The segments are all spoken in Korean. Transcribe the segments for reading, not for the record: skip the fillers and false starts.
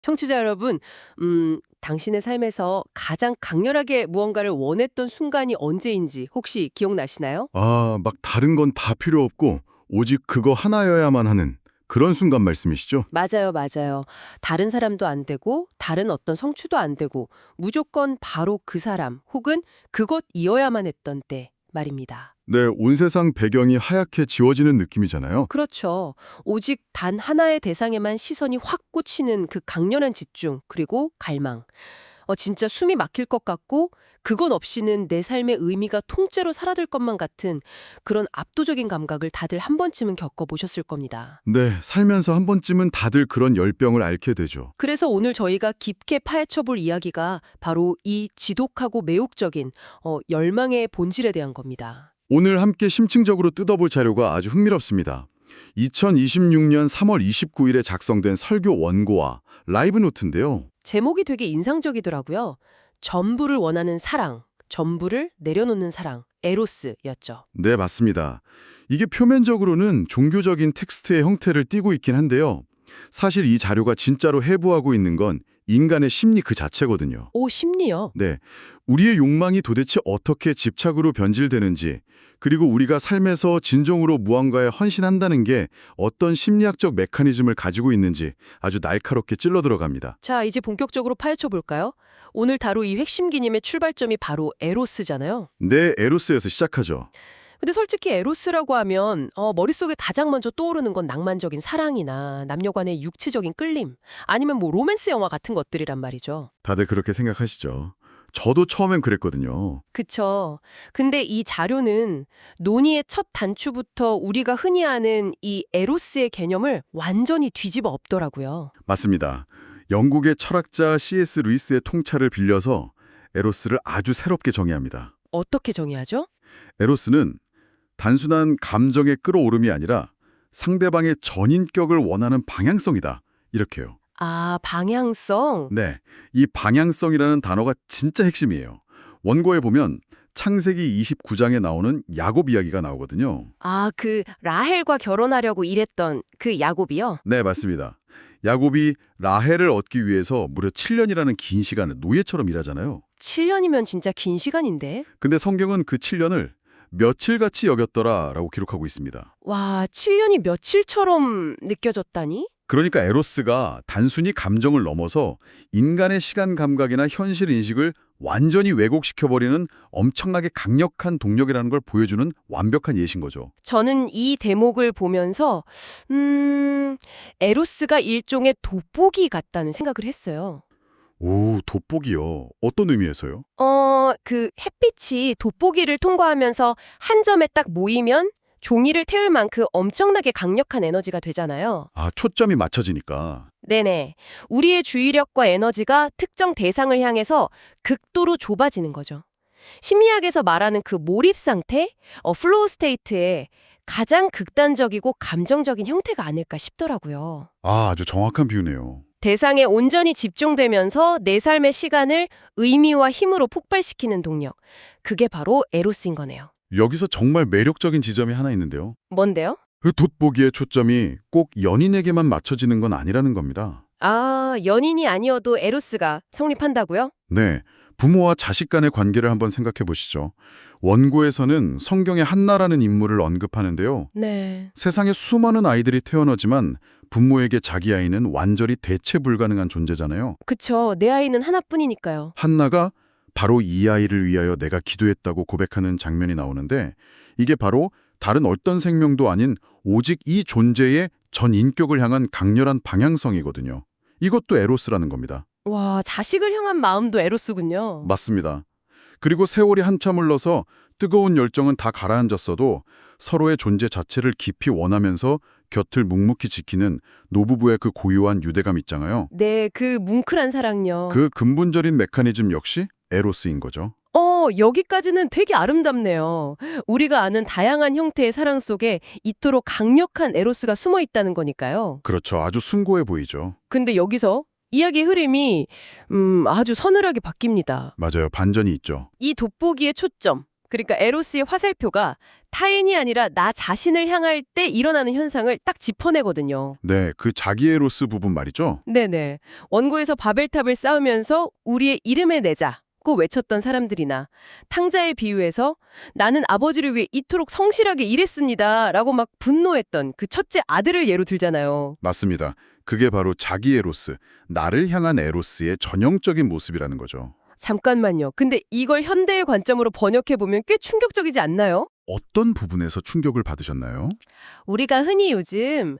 청취자 여러분, 당신의 삶에서 가장 강렬하게 무언가를 원했던 순간이 언제인지 혹시 기억나시나요? 막 다른 건 다 필요 없고 오직 그거 하나여야만 하는 그런 순간 말씀이시죠? 맞아요, 맞아요. 다른 사람도 안 되고, 다른 어떤 성취도 안 되고, 무조건 바로 그 사람 혹은 그것이어야만 했던 때 말입니다. 네, 온 세상 배경이 하얗게 지워지는 느낌이잖아요. 그렇죠. 오직 단 하나의 대상에만 시선이 확 꽂히는 그 강렬한 집중, 그리고 갈망. 진짜 숨이 막힐 것 같고 그것 없이는 내 삶의 의미가 통째로 사라질 것만 같은 그런 압도적인 감각을 다들 한 번쯤은 겪어보셨을 겁니다. 네, 살면서 한 번쯤은 다들 그런 열병을 앓게 되죠. 그래서 오늘 저희가 깊게 파헤쳐볼 이야기가 바로 이 지독하고 매혹적인 열망의 본질에 대한 겁니다. 오늘 함께 심층적으로 뜯어볼 자료가 아주 흥미롭습니다. 2026년 3월 29일에 작성된 설교 원고와 라이브 노트인데요. 제목이 되게 인상적이더라고요. 전부를 원하는 사랑, 전부를 내려놓는 사랑, 에로스였죠. 네, 맞습니다. 이게 표면적으로는 종교적인 텍스트의 형태를 띠고 있긴 한데요. 사실 이 자료가 진짜로 해부하고 있는 건 인간의 심리 그 자체거든요. 오, 심리요? 네, 우리의 욕망이 도대체 어떻게 집착으로 변질되는지, 그리고 우리가 삶에서 진정으로 무언가에 헌신한다는 게 어떤 심리학적 메커니즘을 가지고 있는지 아주 날카롭게 찔러 들어갑니다. 자, 이제 본격적으로 파헤쳐 볼까요? 오늘 다룰 이 핵심 개념의 출발점이 바로 에로스잖아요. 네, 에로스에서 시작하죠. 근데 솔직히 에로스라고 하면 머릿속에 가장 먼저 떠오르는 건 낭만적인 사랑이나 남녀 간의 육체적인 끌림, 아니면 뭐 로맨스 영화 같은 것들이란 말이죠. 다들 그렇게 생각하시죠. 저도 처음엔 그랬거든요. 그쵸. 근데 이 자료는 논의의 첫 단추부터 우리가 흔히 아는 이 에로스의 개념을 완전히 뒤집어 엎더라고요. 맞습니다. 영국의 철학자 C.S. 루이스의 통찰을 빌려서 에로스를 아주 새롭게 정의합니다. 어떻게 정의하죠? 에로스는 단순한 감정의 끌어오름이 아니라 상대방의 전인격을 원하는 방향성이다. 이렇게요. 아, 방향성? 네, 이 방향성이라는 단어가 진짜 핵심이에요. 원고에 보면 창세기 29장에 나오는 야곱 이야기가 나오거든요. 아, 그 라헬과 결혼하려고 일했던 그 야곱이요? 네, 맞습니다. 야곱이 라헬을 얻기 위해서 무려 7년이라는 긴 시간을 노예처럼 일하잖아요. 7년이면 진짜 긴 시간인데? 근데 성경은 그 7년을 며칠같이 여겼더라라고 기록하고 있습니다. 와, 7년이 며칠처럼 느껴졌다니? 그러니까 에로스가 단순히 감정을 넘어서 인간의 시간 감각이나 현실 인식을 완전히 왜곡시켜버리는 엄청나게 강력한 동력이라는 걸 보여주는 완벽한 예시인 거죠. 저는 이 대목을 보면서 에로스가 일종의 돋보기 같다는 생각을 했어요. 오, 돋보기요. 어떤 의미에서요? 그 햇빛이 돋보기를 통과하면서 한 점에 딱 모이면 종이를 태울 만큼 엄청나게 강력한 에너지가 되잖아요. 초점이 맞춰지니까. 네네. 우리의 주의력과 에너지가 특정 대상을 향해서 극도로 좁아지는 거죠. 심리학에서 말하는 그 몰입 상태, 플로우 스테이트의 가장 극단적이고 감정적인 형태가 아닐까 싶더라고요. 아주 정확한 비유네요. 대상에 온전히 집중되면서 내 삶의 시간을 의미와 힘으로 폭발시키는 동력. 그게 바로 에로스인 거네요. 여기서 정말 매력적인 지점이 하나 있는데요. 뭔데요? 그 돋보기의 초점이 꼭 연인에게만 맞춰지는 건 아니라는 겁니다. 아, 연인이 아니어도 에로스가 성립한다고요? 네, 부모와 자식 간의 관계를 한번 생각해 보시죠. 원고에서는 성경의 한나라는 인물을 언급하는데요. 네. 세상에 수많은 아이들이 태어나지만 부모에게 자기 아이는 완전히 대체 불가능한 존재잖아요. 그쵸. 내 아이는 하나뿐이니까요. 한나가 바로 이 아이를 위하여 내가 기도했다고 고백하는 장면이 나오는데 이게 바로 다른 어떤 생명도 아닌 오직 이 존재의 전 인격을 향한 강렬한 방향성이거든요. 이것도 에로스라는 겁니다. 와, 자식을 향한 마음도 에로스군요. 맞습니다. 그리고 세월이 한참 흘러서 뜨거운 열정은 다 가라앉았어도 서로의 존재 자체를 깊이 원하면서 곁을 묵묵히 지키는 노부부의 그 고유한 유대감 있잖아요. 네, 그 뭉클한 사랑요. 그 근본적인 메커니즘 역시 에로스인 거죠. 여기까지는 되게 아름답네요. 우리가 아는 다양한 형태의 사랑 속에 이토록 강력한 에로스가 숨어 있다는 거니까요. 그렇죠. 아주 숭고해 보이죠. 근데 여기서 이야기 흐름이 아주 서늘하게 바뀝니다. 맞아요. 반전이 있죠. 이 돋보기의 초점, 그러니까 에로스의 화살표가 타인이 아니라 나 자신을 향할 때 일어나는 현상을 딱 짚어내거든요. 네, 그 자기 에로스 부분 말이죠. 네네. 원고에서 바벨탑을 쌓으면서 우리의 이름에 내자고 외쳤던 사람들이나 탕자의 비유에서 나는 아버지를 위해 이토록 성실하게 일했습니다 라고 막 분노했던 그 첫째 아들을 예로 들잖아요. 맞습니다. 그게 바로 자기 에로스, 나를 향한 에로스의 전형적인 모습이라는 거죠. 잠깐만요. 근데 이걸 현대의 관점으로 번역해보면 꽤 충격적이지 않나요? 어떤 부분에서 충격을 받으셨나요? 우리가 흔히 요즘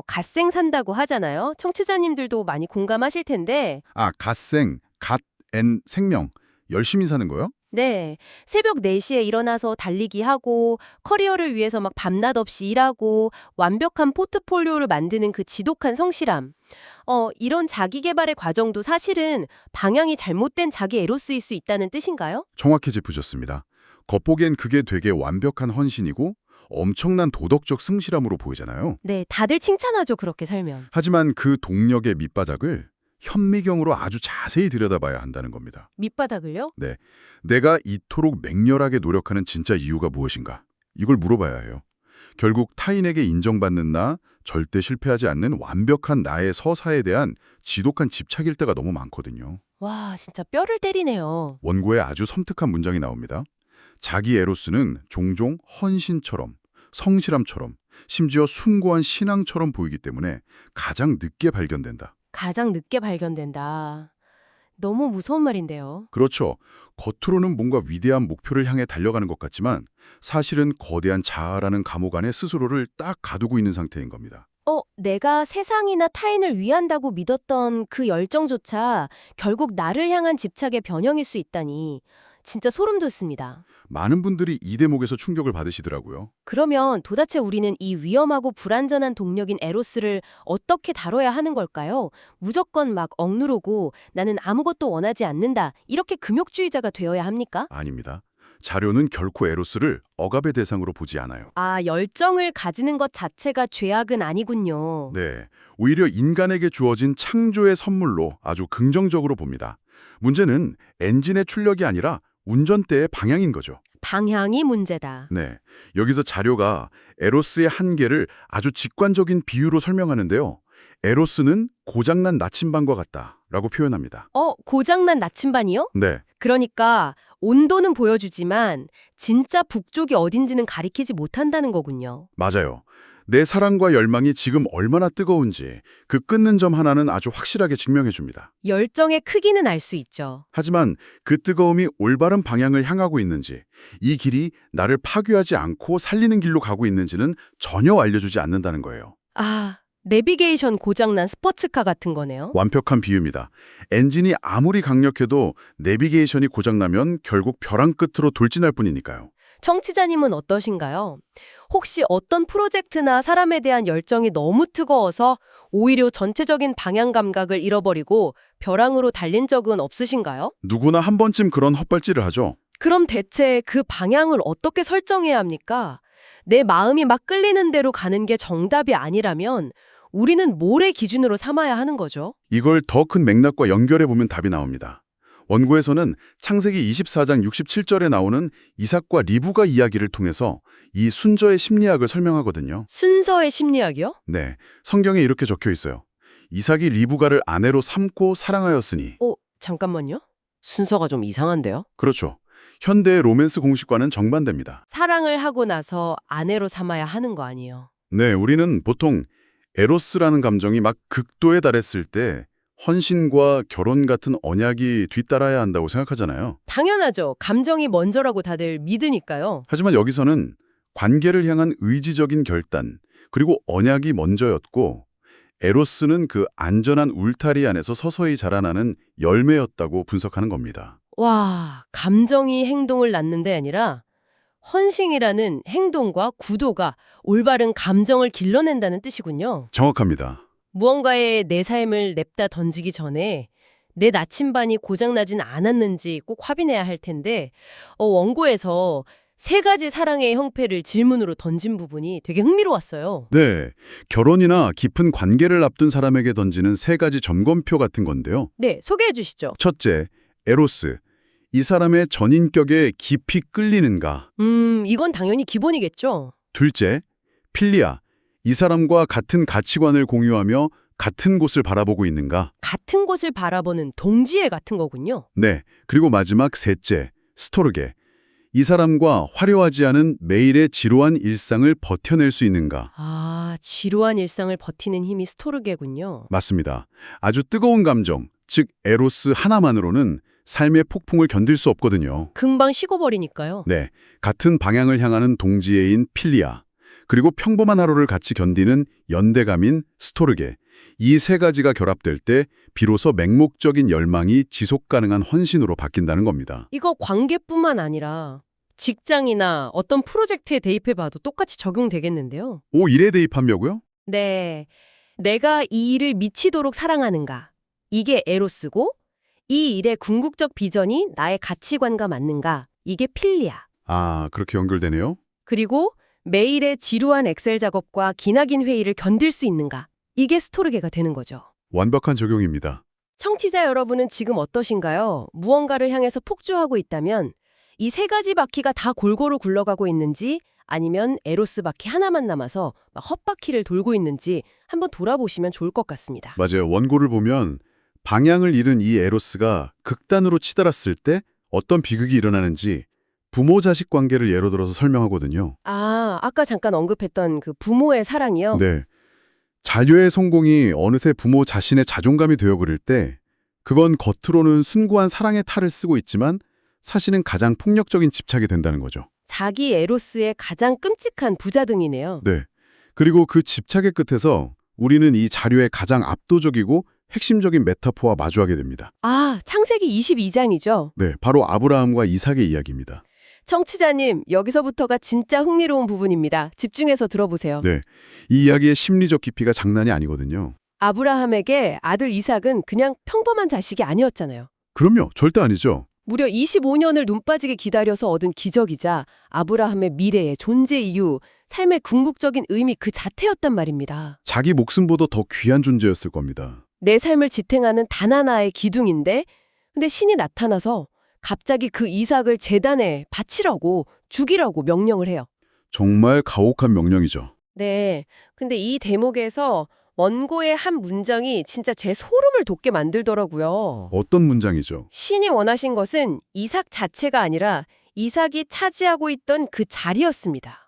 갓생 산다고 하잖아요. 청취자님들도 많이 공감하실 텐데 아, 갓생, 생명, 열심히 사는 거요? 네, 새벽 4시에 일어나서 달리기 하고 커리어를 위해서 막 밤낮 없이 일하고 완벽한 포트폴리오를 만드는 그 지독한 성실함. 이런 자기 개발의 과정도 사실은 방향이 잘못된 자기 에로스일 수 있다는 뜻인가요? 정확히 짚으셨습니다. 겉보기엔 그게 되게 완벽한 헌신이고 엄청난 도덕적 승실함으로 보이잖아요. 네, 다들 칭찬하죠, 그렇게 살면. 하지만 그 동력의 밑바닥을 현미경으로 아주 자세히 들여다봐야 한다는 겁니다. 밑바닥을요? 네, 내가 이토록 맹렬하게 노력하는 진짜 이유가 무엇인가? 이걸 물어봐야 해요. 결국 타인에게 인정받는 나, 절대 실패하지 않는 완벽한 나의 서사에 대한 지독한 집착일 때가 너무 많거든요. 와, 진짜 뼈를 때리네요. 원고에 아주 섬뜩한 문장이 나옵니다. 자기 에로스는 종종 헌신처럼, 성실함처럼, 심지어 숭고한 신앙처럼 보이기 때문에 가장 늦게 발견된다. 가장 늦게 발견된다. 너무 무서운 말인데요. 그렇죠. 겉으로는 뭔가 위대한 목표를 향해 달려가는 것 같지만 사실은 거대한 자아라는 감옥 안에 스스로를 딱 가두고 있는 상태인 겁니다. 내가 세상이나 타인을 위한다고 믿었던 그 열정조차 결국 나를 향한 집착의 변형일 수 있다니 진짜 소름 돋습니다. 많은 분들이 이 대목에서 충격을 받으시더라고요. 그러면 도대체 우리는 이 위험하고 불완전한 동력인 에로스를 어떻게 다뤄야 하는 걸까요? 무조건 막 억누르고 나는 아무것도 원하지 않는다. 이렇게 금욕주의자가 되어야 합니까? 아닙니다. 자료는 결코 에로스를 억압의 대상으로 보지 않아요. 아, 열정을 가지는 것 자체가 죄악은 아니군요. 네, 오히려 인간에게 주어진 창조의 선물로 아주 긍정적으로 봅니다. 문제는 엔진의 출력이 아니라 운전대의 방향인 거죠. 방향이 문제다. 네, 여기서 자료가 에로스의 한계를 아주 직관적인 비유로 설명하는데요. 에로스는 고장난 나침반과 같다라고 표현합니다. 고장난 나침반이요? 네, 그러니까 온도는 보여주지만 진짜 북쪽이 어딘지는 가리키지 못한다는 거군요. 맞아요. 내 사랑과 열망이 지금 얼마나 뜨거운지 그 끊는 점 하나는 아주 확실하게 증명해 줍니다. 열정의 크기는 알 수 있죠. 하지만 그 뜨거움이 올바른 방향을 향하고 있는지, 이 길이 나를 파괴하지 않고 살리는 길로 가고 있는지는 전혀 알려주지 않는다는 거예요. 아, 내비게이션 고장난 스포츠카 같은 거네요. 완벽한 비유입니다. 엔진이 아무리 강력해도 내비게이션이 고장나면 결국 벼랑 끝으로 돌진할 뿐이니까요. 청취자님은 어떠신가요? 혹시 어떤 프로젝트나 사람에 대한 열정이 너무 뜨거워서 오히려 전체적인 방향 감각을 잃어버리고 벼랑으로 달린 적은 없으신가요? 누구나 한 번쯤 그런 헛발질을 하죠. 그럼 대체 그 방향을 어떻게 설정해야 합니까? 내 마음이 막 끌리는 대로 가는 게 정답이 아니라면 우리는 뭐를 기준으로 삼아야 하는 거죠? 이걸 더 큰 맥락과 연결해 보면 답이 나옵니다. 원고에서는 창세기 24장 67절에 나오는 이삭과 리브가 이야기를 통해서 이 순저의 심리학을 설명하거든요. 순서의 심리학이요? 네, 성경에 이렇게 적혀 있어요. 이삭이 리브가를 아내로 삼고 사랑하였으니. 잠깐만요. 순서가 좀 이상한데요? 그렇죠. 현대의 로맨스 공식과는 정반대입니다. 사랑을 하고 나서 아내로 삼아야 하는 거 아니에요? 네, 우리는 보통 에로스라는 감정이 막 극도에 달했을 때 헌신과 결혼 같은 언약이 뒤따라야 한다고 생각하잖아요. 당연하죠. 감정이 먼저라고 다들 믿으니까요. 하지만 여기서는 관계를 향한 의지적인 결단, 그리고 언약이 먼저였고 에로스는 그 안전한 울타리 안에서 서서히 자라나는 열매였다고 분석하는 겁니다. 와, 감정이 행동을 낳는 데 아니라 헌신이라는 행동과 구도가 올바른 감정을 길러낸다는 뜻이군요. 정확합니다. 무언가에 내 삶을 냅다 던지기 전에 내 나침반이 고장나진 않았는지 꼭 확인해야 할 텐데 원고에서 3가지 사랑의 형태를 질문으로 던진 부분이 되게 흥미로웠어요. 네, 결혼이나 깊은 관계를 앞둔 사람에게 던지는 3가지 점검표 같은 건데요. 네, 소개해 주시죠. 첫째, 에로스. 이 사람의 전인격에 깊이 끌리는가? 이건 당연히 기본이겠죠. 둘째, 필리아. 이 사람과 같은 가치관을 공유하며 같은 곳을 바라보고 있는가? 같은 곳을 바라보는 동지애 같은 거군요. 네. 그리고 마지막 셋째, 스토르게. 이 사람과 화려하지 않은 매일의 지루한 일상을 버텨낼 수 있는가? 아, 지루한 일상을 버티는 힘이 스토르게군요. 맞습니다. 아주 뜨거운 감정, 즉 에로스 하나만으로는 삶의 폭풍을 견딜 수 없거든요. 금방 식어버리니까요. 네, 같은 방향을 향하는 동지애인 필리아, 그리고 평범한 하루를 같이 견디는 연대감인 스토르게. 이 세 가지가 결합될 때 비로소 맹목적인 열망이 지속 가능한 헌신으로 바뀐다는 겁니다. 이거 관계뿐만 아니라 직장이나 어떤 프로젝트에 대입해봐도 똑같이 적용되겠는데요. 오, 일에 대입하려고요? 네. 내가 이 일을 미치도록 사랑하는가? 이게 에로스고, 이 일의 궁극적 비전이 나의 가치관과 맞는가? 이게 필리아. 아, 그렇게 연결되네요. 그리고 매일의 지루한 엑셀 작업과 기나긴 회의를 견딜 수 있는가? 이게 스토르게가 되는 거죠. 완벽한 적용입니다. 청취자 여러분은 지금 어떠신가요? 무언가를 향해서 폭주하고 있다면 이 세 가지 바퀴가 다 골고루 굴러가고 있는지 아니면 에로스 바퀴 하나만 남아서 막 헛바퀴를 돌고 있는지 한번 돌아보시면 좋을 것 같습니다. 맞아요. 원고를 보면 방향을 잃은 이 에로스가 극단으로 치달았을 때 어떤 비극이 일어나는지 부모-자식 관계를 예로 들어서 설명하거든요. 아, 아까 잠깐 언급했던 그 부모의 사랑이요? 네. 자녀의 성공이 어느새 부모 자신의 자존감이 되어버릴 때 그건 겉으로는 순수한 사랑의 탈을 쓰고 있지만 사실은 가장 폭력적인 집착이 된다는 거죠. 자기 에로스의 가장 끔찍한 부자등이네요. 네. 그리고 그 집착의 끝에서 우리는 이 자료의 가장 압도적이고 핵심적인 메타포와 마주하게 됩니다. 아, 창세기 22장이죠. 네, 바로 아브라함과 이삭의 이야기입니다. 청취자님, 여기서부터가 진짜 흥미로운 부분입니다. 집중해서 들어보세요. 네, 이 이야기의 심리적 깊이가 장난이 아니거든요. 아브라함에게 아들 이삭은 그냥 평범한 자식이 아니었잖아요. 그럼요, 절대 아니죠. 무려 25년을 눈 빠지게 기다려서 얻은 기적이자 아브라함의 미래의 존재 이유, 삶의 궁극적인 의미 그 자체였단 말입니다. 자기 목숨보다 더 귀한 존재였을 겁니다. 내 삶을 지탱하는 단 하나의 기둥인데, 근데 신이 나타나서 갑자기 그 이삭을 제단에 바치라고, 죽이라고 명령을 해요. 정말 가혹한 명령이죠. 네, 근데 이 대목에서 원고의 한 문장이 진짜 제 소름을 돋게 만들더라고요. 어떤 문장이죠? 신이 원하신 것은 이삭 자체가 아니라 이삭이 차지하고 있던 그 자리였습니다.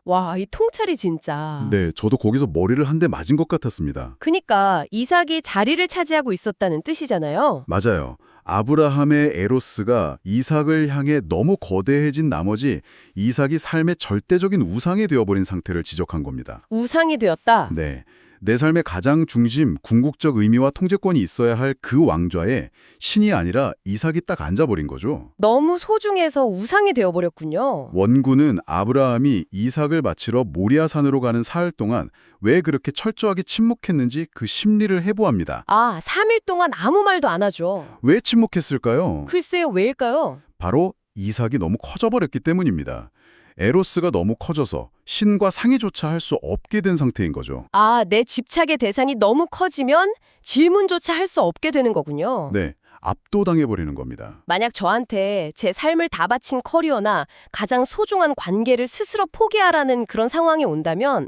와, 이 통찰이 진짜. 네, 저도 거기서 머리를 한 대 맞은 것 같았습니다. 그니까 이삭이 자리를 차지하고 있었다는 뜻이잖아요. 맞아요. 아브라함의 에로스가 이삭을 향해 너무 거대해진 나머지 이삭이 삶의 절대적인 우상이 되어버린 상태를 지적한 겁니다. 우상이 되었다. 네. 내 삶의 가장 중심, 궁극적 의미와 통제권이 있어야 할 그 왕좌에 신이 아니라 이삭이 딱 앉아버린 거죠. 너무 소중해서 우상이 되어버렸군요. 원군은 아브라함이 이삭을 바치러 모리아산으로 가는 사흘 동안 왜 그렇게 철저하게 침묵했는지 그 심리를 해부합니다. 아, 3일 동안 아무 말도 안 하죠. 왜 침묵했을까요? 글쎄요, 왜일까요? 바로 이삭이 너무 커져버렸기 때문입니다. 에로스가 너무 커져서 신과 상의조차 할 수 없게 된 상태인 거죠. 아, 내 집착의 대상이 너무 커지면 질문조차 할 수 없게 되는 거군요. 네, 압도당해버리는 겁니다. 만약 저한테 제 삶을 다 바친 커리어나 가장 소중한 관계를 스스로 포기하라는 그런 상황이 온다면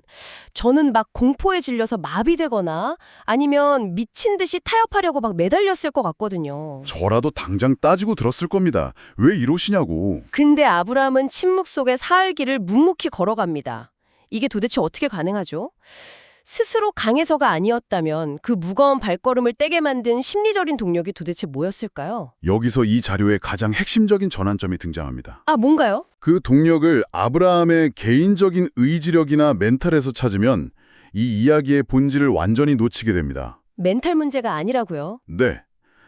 저는 막 공포에 질려서 마비되거나 아니면 미친 듯이 타협하려고 막 매달렸을 것 같거든요. 저라도 당장 따지고 들었을 겁니다. 왜 이러시냐고. 근데 아브라함은 침묵 속에 사흘길을 묵묵히 걸어갑니다. 이게 도대체 어떻게 가능하죠? 스스로 강해서가 아니었다면 그 무거운 발걸음을 떼게 만든 심리적인 동력이 도대체 뭐였을까요? 여기서 이 자료의 가장 핵심적인 전환점이 등장합니다. 아, 뭔가요? 그 동력을 아브라함의 개인적인 의지력이나 멘탈에서 찾으면 이 이야기의 본질을 완전히 놓치게 됩니다. 멘탈 문제가 아니라고요. 네.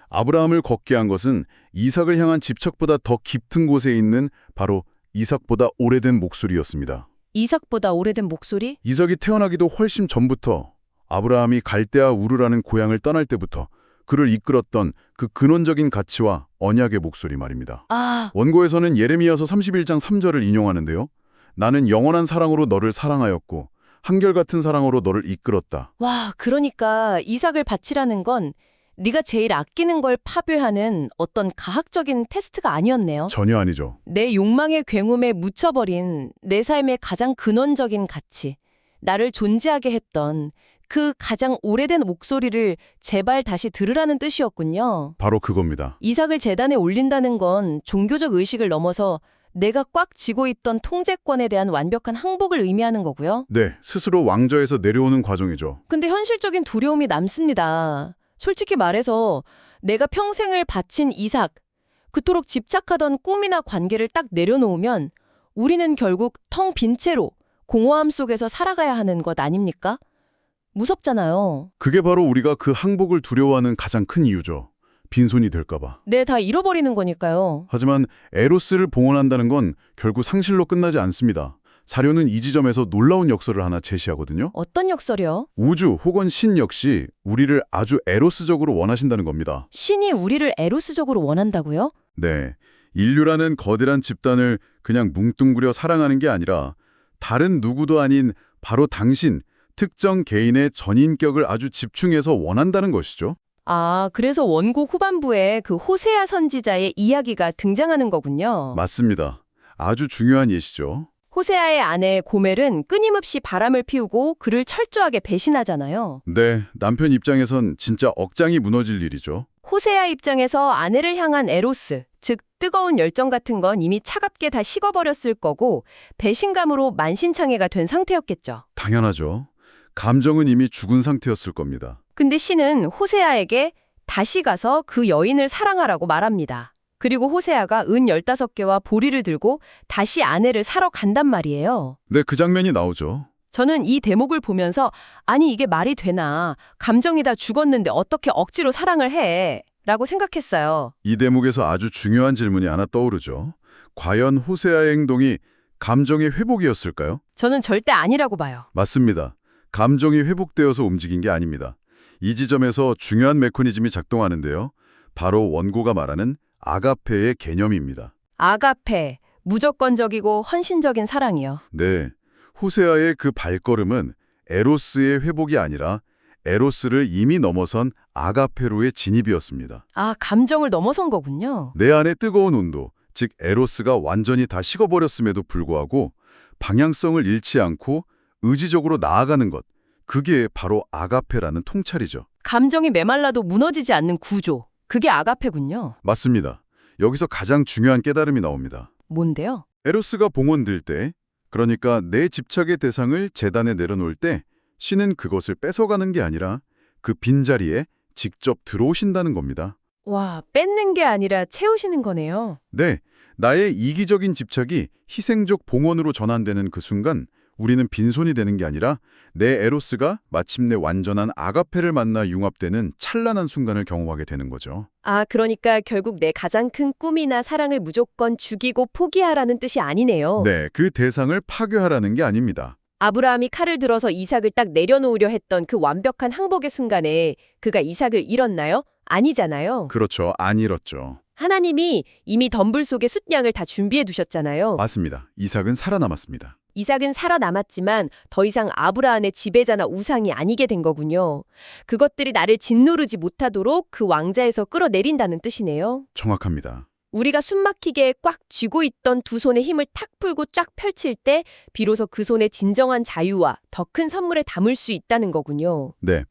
아브라함을 걷게 한 것은 이삭을 향한 집착보다 더 깊은 곳에 있는 바로 이삭보다 오래된 목소리였습니다. 이삭보다 오래된 목소리? 이삭이 태어나기도 훨씬 전부터 아브라함이 갈대아 우르라는 고향을 떠날 때부터 그를 이끌었던 그 근원적인 가치와 언약의 목소리 말입니다. 아, 원고에서는 예레미야서 31장 3절을 인용하는데요. 나는 영원한 사랑으로 너를 사랑하였고 한결같은 사랑으로 너를 이끌었다. 와, 그러니까 이삭을 바치라는 건 네가 제일 아끼는 걸 파괴하는 어떤 가학적인 테스트가 아니었네요. 전혀 아니죠. 내 욕망의 굉음에 묻혀버린 내 삶의 가장 근원적인 가치, 나를 존재하게 했던 그 가장 오래된 목소리를 제발 다시 들으라는 뜻이었군요. 바로 그겁니다. 이삭을 제단에 올린다는 건 종교적 의식을 넘어서 내가 꽉 쥐고 있던 통제권에 대한 완벽한 항복을 의미하는 거고요. 네, 스스로 왕좌에서 내려오는 과정이죠. 근데 현실적인 두려움이 남습니다. 솔직히 말해서 내가 평생을 바친 이삭, 그토록 집착하던 꿈이나 관계를 딱 내려놓으면 우리는 결국 텅 빈 채로 공허함 속에서 살아가야 하는 것 아닙니까? 무섭잖아요. 그게 바로 우리가 그 항복을 두려워하는 가장 큰 이유죠. 빈손이 될까 봐. 네, 다 잃어버리는 거니까요. 하지만 에로스를 봉헌한다는 건 결국 상실로 끝나지 않습니다. 사료는 이 지점에서 놀라운 역설을 하나 제시하거든요. 어떤 역설이요? 우주 혹은 신 역시 우리를 아주 에로스적으로 원하신다는 겁니다. 신이 우리를 에로스적으로 원한다고요? 네, 인류라는 거대한 집단을 그냥 뭉뚱그려 사랑하는 게 아니라 다른 누구도 아닌 바로 당신, 특정 개인의 전인격을 아주 집중해서 원한다는 것이죠. 아, 그래서 원고 후반부에 그 호세아 선지자의 이야기가 등장하는 거군요. 맞습니다. 아주 중요한 예시죠. 호세아의 아내 고멜은 끊임없이 바람을 피우고 그를 철저하게 배신하잖아요. 네, 남편 입장에선 진짜 억장이 무너질 일이죠. 호세아 입장에서 아내를 향한 에로스, 즉 뜨거운 열정 같은 건 이미 차갑게 다 식어버렸을 거고 배신감으로 만신창이가 된 상태였겠죠. 당연하죠. 감정은 이미 죽은 상태였을 겁니다. 근데 신은 호세아에게 다시 가서 그 여인을 사랑하라고 말합니다. 그리고 호세아가 은 15개와 보리를 들고 다시 아내를 사러 간단 말이에요. 네, 그 장면이 나오죠. 저는 이 대목을 보면서 아니 이게 말이 되나, 감정이 다 죽었는데 어떻게 억지로 사랑을 해? 라고 생각했어요. 이 대목에서 아주 중요한 질문이 하나 떠오르죠. 과연 호세아의 행동이 감정의 회복이었을까요? 저는 절대 아니라고 봐요. 맞습니다. 감정이 회복되어서 움직인 게 아닙니다. 이 지점에서 중요한 메커니즘이 작동하는데요. 바로 원고가 말하는 아가페의 개념입니다. 아가페, 무조건적이고 헌신적인 사랑이요. 네, 호세아의 그 발걸음은 에로스의 회복이 아니라 에로스를 이미 넘어선 아가페로의 진입이었습니다. 아, 감정을 넘어선 거군요. 내 안의 뜨거운 온도, 즉 에로스가 완전히 다 식어버렸음에도 불구하고 방향성을 잃지 않고 의지적으로 나아가는 것, 그게 바로 아가페라는 통찰이죠. 감정이 메말라도 무너지지 않는 구조, 그게 아가페군요. 맞습니다. 여기서 가장 중요한 깨달음이 나옵니다. 뭔데요? 에로스가 봉헌될 때, 그러니까 내 집착의 대상을 제단에 내려놓을 때 신은 그것을 뺏어가는 게 아니라 그 빈자리에 직접 들어오신다는 겁니다. 와, 뺏는 게 아니라 채우시는 거네요. 네, 나의 이기적인 집착이 희생적 봉헌으로 전환되는 그 순간 우리는 빈손이 되는 게 아니라 내 에로스가 마침내 완전한 아가페를 만나 융합되는 찬란한 순간을 경험하게 되는 거죠. 아, 그러니까 결국 내 가장 큰 꿈이나 사랑을 무조건 죽이고 포기하라는 뜻이 아니네요. 네, 그 대상을 파괴하라는 게 아닙니다. 아브라함이 칼을 들어서 이삭을 딱 내려놓으려 했던 그 완벽한 항복의 순간에 그가 이삭을 잃었나요? 아니잖아요. 그렇죠. 안 잃었죠. 하나님이 이미 덤불 속에 숫양을 다 준비해 두셨잖아요. 맞습니다. 이삭은 살아남았습니다. 이삭은 살아남았지만 더 이상 아브라함의 지배자나 우상이 아니게 된 거군요. 그것들이 나를 짓누르지 못하도록 그 왕자에서 끌어내린다는 뜻이네요. 정확합니다. 우리가 숨막히게 꽉 쥐고 있던 두 손의 힘을 탁 풀고 쫙 펼칠 때 비로소 그 손에 진정한 자유와 더 큰 선물을 담을 수 있다는 거군요. 네,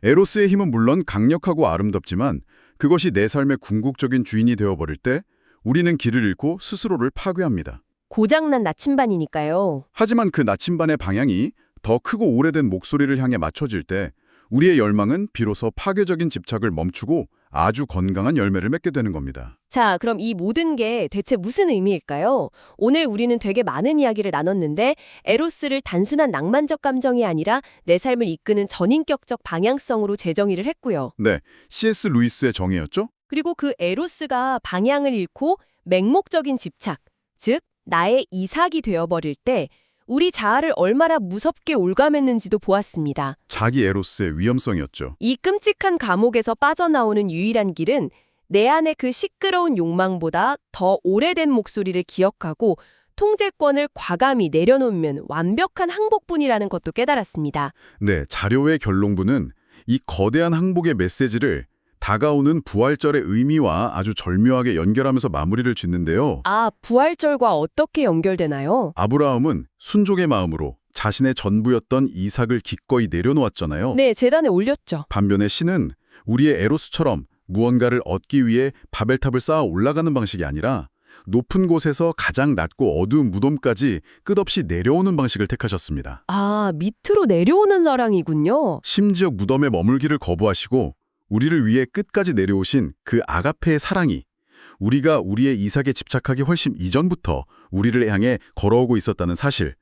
에로스의 힘은 물론 강력하고 아름답지만 그것이 내 삶의 궁극적인 주인이 되어버릴 때 우리는 길을 잃고 스스로를 파괴합니다. 고장난 나침반이니까요. 하지만 그 나침반의 방향이 더 크고 오래된 목소리를 향해 맞춰질 때 우리의 열망은 비로소 파괴적인 집착을 멈추고 아주 건강한 열매를 맺게 되는 겁니다. 자, 그럼 이 모든 게 대체 무슨 의미일까요? 오늘 우리는 되게 많은 이야기를 나눴는데 에로스를 단순한 낭만적 감정이 아니라 내 삶을 이끄는 전인격적 방향성으로 재정의를 했고요. 네, C.S. 루이스의 정의였죠? 그리고 그 에로스가 방향을 잃고 맹목적인 집착, 즉 나의 이삭이 되어버릴 때 우리 자아를 얼마나 무섭게 올감했는지도 보았습니다. 자기 에로스의 위험성이었죠. 이 끔찍한 감옥에서 빠져나오는 유일한 길은 내 안의 그 시끄러운 욕망보다 더 오래된 목소리를 기억하고 통제권을 과감히 내려놓으면 완벽한 항복뿐이라는 것도 깨달았습니다. 네, 자료의 결론부는 이 거대한 항복의 메시지를 다가오는 부활절의 의미와 아주 절묘하게 연결하면서 마무리를 짓는데요. 아, 부활절과 어떻게 연결되나요? 아브라함은 순종의 마음으로 자신의 전부였던 이삭을 기꺼이 내려놓았잖아요. 네, 제단에 올렸죠. 반면에 신은 우리의 에로스처럼 무언가를 얻기 위해 바벨탑을 쌓아 올라가는 방식이 아니라 높은 곳에서 가장 낮고 어두운 무덤까지 끝없이 내려오는 방식을 택하셨습니다. 아, 밑으로 내려오는 사랑이군요. 심지어 무덤에 머물기를 거부하시고 우리를 위해 끝까지 내려오신 그 아가페의 사랑이 우리가 우리의 이삭에 집착하기 훨씬 이전부터 우리를 향해 걸어오고 있었다는 사실,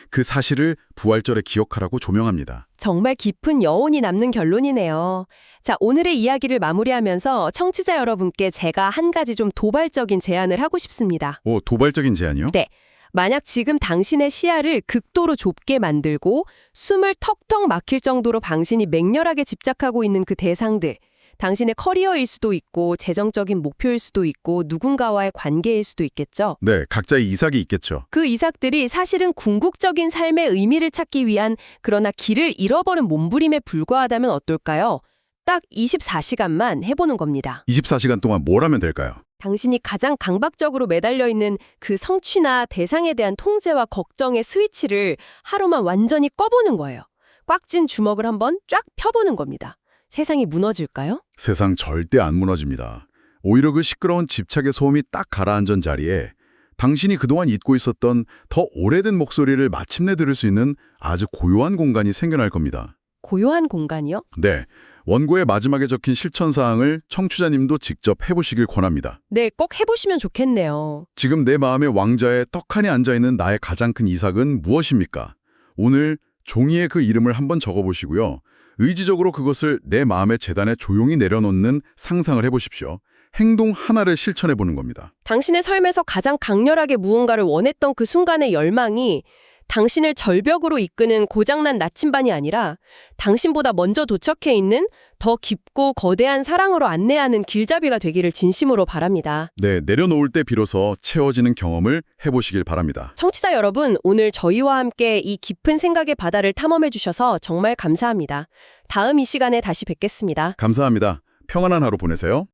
그 사실을 부활절에 기억하라고 조명합니다. 정말 깊은 여운이 남는 결론이네요. 자, 오늘의 이야기를 마무리하면서 청취자 여러분께 제가 한 가지 좀 도발적인 제안을 하고 싶습니다. 오, 도발적인 제안이요? 네. 만약 지금 당신의 시야를 극도로 좁게 만들고 숨을 턱턱 막힐 정도로 당신이 맹렬하게 집착하고 있는 그 대상들, 당신의 커리어일 수도 있고 재정적인 목표일 수도 있고 누군가와의 관계일 수도 있겠죠. 네, 각자의 이삭이 있겠죠. 그 이삭들이 사실은 궁극적인 삶의 의미를 찾기 위한 그러나 길을 잃어버린 몸부림에 불과하다면 어떨까요? 딱 24시간만 해보는 겁니다. 24시간 동안 뭘 하면 될까요? 당신이 가장 강박적으로 매달려 있는 그 성취나 대상에 대한 통제와 걱정의 스위치를 하루만 완전히 꺼보는 거예요. 꽉 찐 주먹을 한번 쫙 펴보는 겁니다. 세상이 무너질까요? 세상 절대 안 무너집니다. 오히려 그 시끄러운 집착의 소음이 딱 가라앉은 자리에 당신이 그동안 잊고 있었던 더 오래된 목소리를 마침내 들을 수 있는 아주 고요한 공간이 생겨날 겁니다. 고요한 공간이요? 네, 원고의 마지막에 적힌 실천사항을 청취자님도 직접 해보시길 권합니다. 네, 꼭 해보시면 좋겠네요. 지금 내 마음의 왕좌에 떡하니 앉아있는 나의 가장 큰 이삭은 무엇입니까? 오늘 종이에 그 이름을 한번 적어보시고요. 의지적으로 그것을 내 마음의 재단에 조용히 내려놓는 상상을 해보십시오. 행동 하나를 실천해보는 겁니다. 당신의 삶에서 가장 강렬하게 무언가를 원했던 그 순간의 열망이 당신을 절벽으로 이끄는 고장난 나침반이 아니라 당신보다 먼저 도착해 있는 더 깊고 거대한 사랑으로 안내하는 길잡이가 되기를 진심으로 바랍니다. 네, 내려놓을 때 비로소 채워지는 경험을 해보시길 바랍니다. 청취자 여러분, 오늘 저희와 함께 이 깊은 생각의 바다를 탐험해 주셔서 정말 감사합니다. 다음 이 시간에 다시 뵙겠습니다. 감사합니다. 평안한 하루 보내세요.